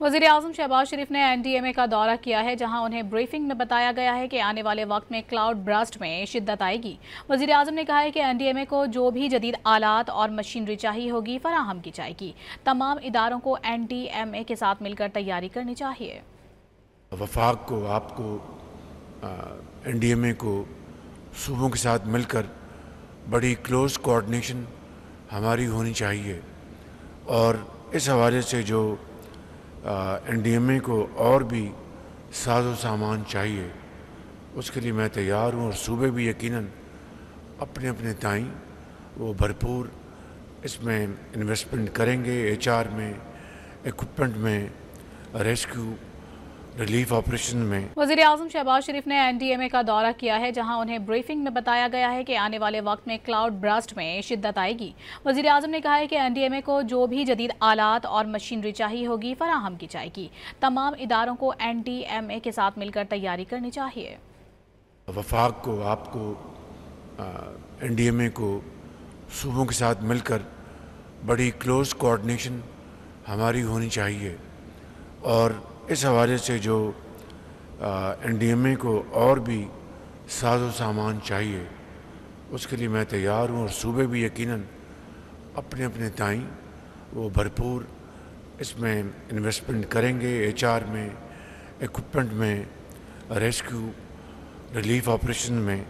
वज़ीर-ए-आज़म शहबाज शरीफ ने NDMA का दौरा किया है, जहां उन्हें ब्रीफिंग में बताया गया है कि आने वाले वक्त में क्लाउड बर्स्ट में शिद्दत आएगी। वज़ीर-ए-आज़म ने कहा है कि NDMA को जो भी जदीद आलात और मशीनरी चाहिए होगी फराहम की जाएगी। तमाम इदारों को NDMA के साथ मिलकर तैयारी करनी चाहिए। वफाक को, आपको, NDMA को सूबों के साथ मिलकर बड़ी क्लोज कोऑर्डिनेशन हमारी होनी चाहिए और इस हवाले से जो NDMA को और भी साजो सामान चाहिए उसके लिए मैं तैयार हूँ और सूबे भी यकीनन अपने अपने ताईं वो भरपूर इसमें इन्वेस्टमेंट करेंगे। HR में, इक्विपमेंट में, रेस्क्यू रिलीफ ऑपरेशन में। वज़ीर-ए-आज़म शहबाज शरीफ ने NDMA का दौरा किया है, जहां उन्हें ब्रीफिंग में बताया गया है कि आने वाले वक्त में क्लाउड बर्स्ट में शिद्दत आएगी। वज़ीर-ए-आज़म ने कहा है कि NDMA को जो भी जदीद आलात और मशीनरी चाहिए होगी फराहम की जाएगी। तमाम इदारों को NDMA के साथ मिलकर तैयारी करनी चाहिए। वफाक को, आपको, NDMA को सूबों के साथ मिलकर बड़ी क्लोज कोऑर्डिनेशन हमारी होनी चाहिए और इस हवाले से जो NDMA को और भी साजो सामान चाहिए उसके लिए मैं तैयार हूँ और सूबे भी यकीनन अपने अपने ताईं वो भरपूर इसमें इन्वेस्टमेंट करेंगे। HR में, इक्विपमेंट में, रेस्क्यू रिलीफ ऑपरेशन में।